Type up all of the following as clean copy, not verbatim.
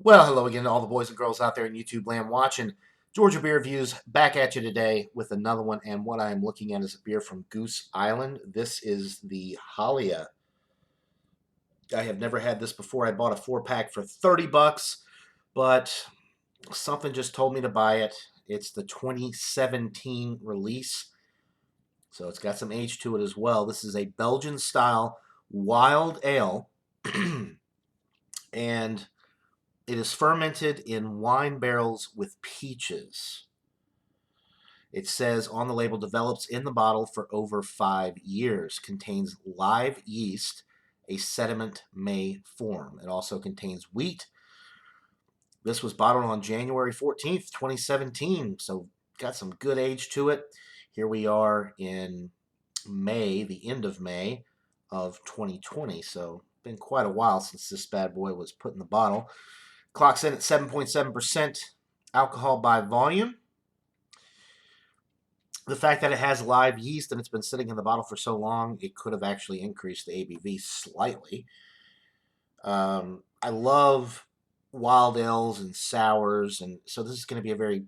Well, hello again to all the boys and girls out there in YouTube land watching. Georgia Beer Reviews back at you today with another one, and what I am looking at is a beer from Goose Island. This is the Halia. I have never had this before. I bought a 4-pack for 30 bucks, but something just told me to buy it. It's the 2017 release, so it's got some age to it as well. This is a Belgian style wild ale, and it is fermented in wine barrels with peaches. It says on the label, develops in the bottle for over 5 years, contains live yeast, a sediment may form. It also contains wheat. This was bottled on January 14th, 2017, so got some good age to it. Here we are in May, the end of May of 2020, so been quite a while since this bad boy was put in the bottle. Clocks in at 7.7% alcohol by volume. The fact that it has live yeast and it's been sitting in the bottle for so long, it could have actually increased the ABV slightly. I love wild ales and sours, and so this is going to be a very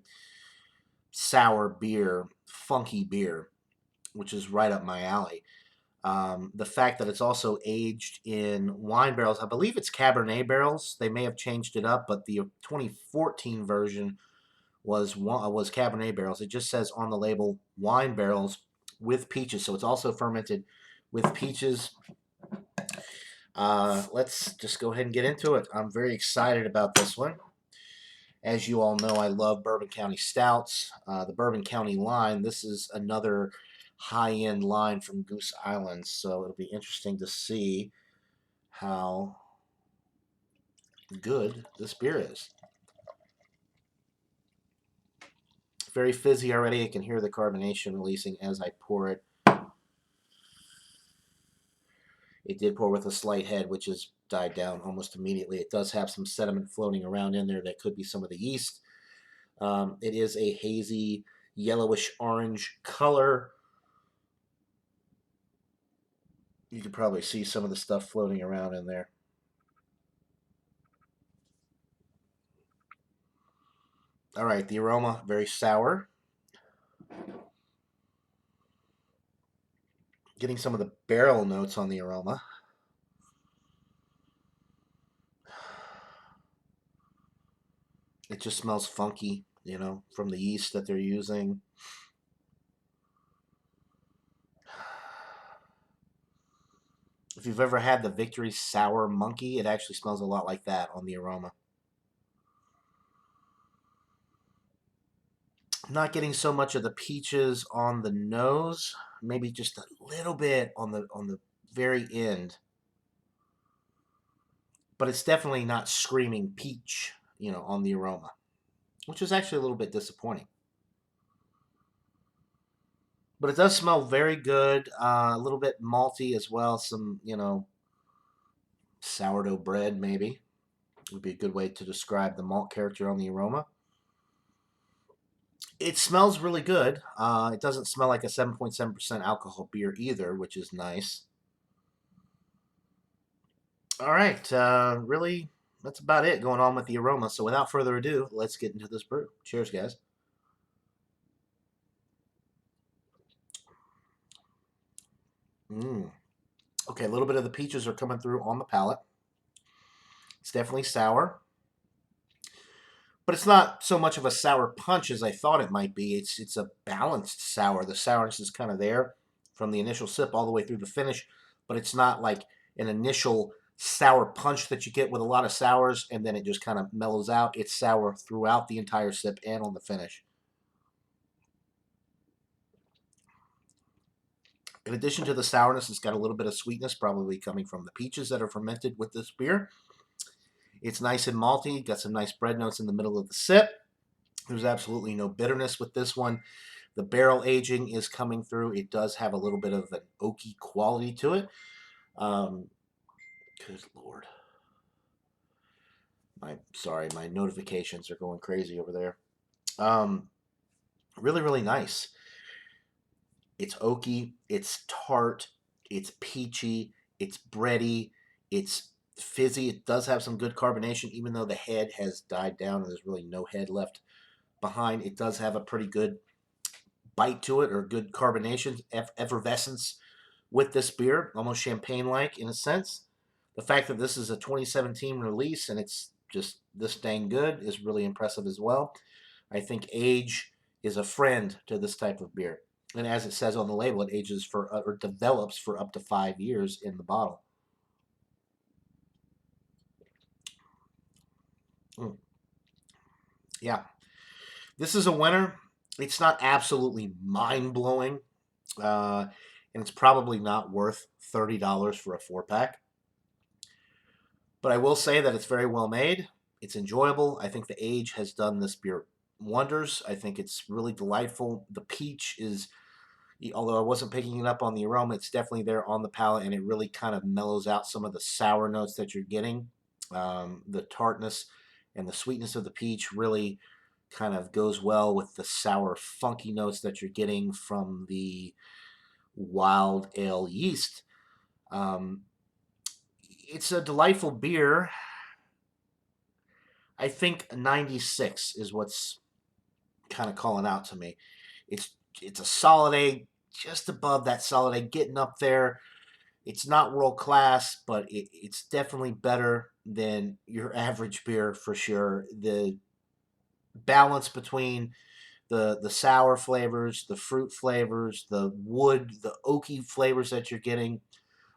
sour beer, funky beer, which is right up my alley. The fact that it's also aged in wine barrels, I believe it's Cabernet barrels. They may have changed it up, but the 2014 version was Cabernet barrels. It just says on the label wine barrels with peaches, so it's also fermented with peaches. Let's just go ahead and get into it. I'm very excited about this one. As you all know, I love Bourbon County Stouts. The Bourbon County line, this is another high-end line from Goose Island, so it'll be interesting to see how good this beer is. Very fizzy already. I can hear the carbonation releasing as I pour it. It did pour with a slight head, which has died down almost immediately. It does have some sediment floating around in there that could be some of the yeast. It is a hazy yellowish orange color. You can probably see some of the stuff floating around in there. All right, the aroma, very sour. Getting some of the barrel notes on the aroma. It just smells funky, you know, from the yeast that they're using. If you've ever had the Victory Sour Monkey, it actually smells a lot like that on the aroma. I'm not getting so much of the peaches on the nose, maybe just a little bit on the very end. But it's definitely not screaming peach, you know, on the aroma, which is actually a little bit disappointing. But it does smell very good, a little bit malty as well. Some, you know, sourdough bread maybe would be a good way to describe the malt character on the aroma. It smells really good. It doesn't smell like a 7.7% alcohol beer either, which is nice. All right, really, that's about it going on with the aroma. So without further ado, let's get into this brew. Cheers, guys. Okay, a little bit of the peaches are coming through on the palate. It's definitely sour, but it's not so much of a sour punch as I thought it might be. It's a balanced sour. The sourness is kind of there from the initial sip all the way through the finish, but it's not like an initial sour punch that you get with a lot of sours and then it just kind of mellows out. It's sour throughout the entire sip and on the finish. In addition to the sourness, it's got a little bit of sweetness, probably coming from the peaches that are fermented with this beer. It's nice and malty, got some nice bread notes in the middle of the sip. There's absolutely no bitterness with this one. The barrel aging is coming through. It does have a little bit of an oaky quality to it. Good Lord. My notifications are going crazy over there. Really, really nice. It's oaky, it's tart, it's peachy, it's bready, it's Fizzy. It does have some good carbonation, even though the head has died down and there's really no head left behind. It does have a pretty good bite to it, or good carbonation, effervescence with this beer, almost champagne-like in a sense. The fact that this is a 2017 release and it's just this dang good is really impressive as well. I think age is a friend to this type of beer. And as it says on the label, it ages for or develops for up to 5 years in the bottle. Mm. Yeah, this is a winner. It's not absolutely mind blowing, and it's probably not worth $30 for a 4 pack. But I will say that it's very well made. It's enjoyable. I think the age has done this beer wonders. I think it's really delightful. The peach is, although I wasn't picking it up on the aroma, it's definitely there on the palate, and it really kind of mellows out some of the sour notes that you're getting. The tartness and the sweetness of the peach really kind of goes well with the sour, funky notes that you're getting from the wild ale yeast. Um, it's a delightful beer. I think 96 is what's kind of calling out to me. It's it's a solid A, just above that solid A, getting up there. It's not world class, but it's definitely better than your average beer for sure. The balance between the sour flavors, the fruit flavors, the wood, the oaky flavors that you're getting,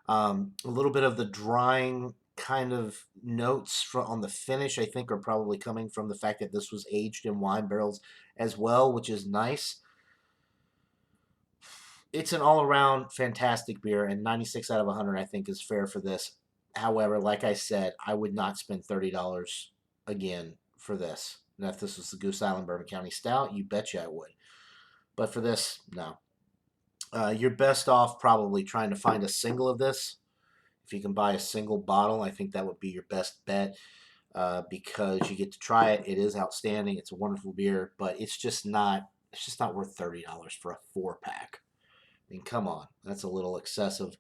a little bit of the drying kind of notes on the finish, I think, are probably coming from the fact that this was aged in wine barrels as well, which is nice. It's an all around fantastic beer, and 96 out of 100, I think, is fair for this. However, like I said, I would not spend $30 again for this. Now, if this was the Goose Island Bourbon County Stout, you betcha I would. But for this, no. You're best off probably trying to find a single of this. If you can buy a single bottle, I think that would be your best bet, because you get to try it. It is outstanding. It's a wonderful beer, but it's just not. It's just not worth $30 for a 4 pack. I mean, come on, that's a little excessive.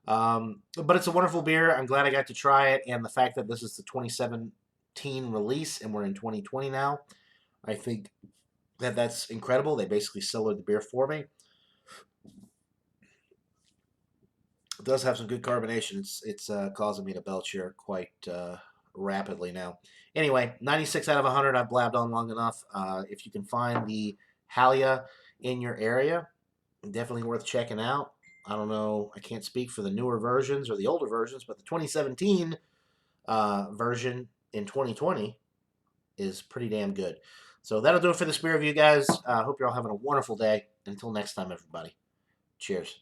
But it's a wonderful beer. I'm glad I got to try it, and the fact that this is the 2017 release and we're in 2020 now, I think that that's incredible. They basically cellared the beer for me. It does have some good carbonation. It's causing me to belch here quite rapidly now. Anyway, 96 out of 100. I've blabbed on long enough. If you can find the Halia in your area, definitely worth checking out. I don't know. I can't speak for the newer versions or the older versions, but the 2017 version in 2020 is pretty damn good. So that'll do it for this beer review, guys. Hope you're all having a wonderful day. Until next time, everybody. Cheers.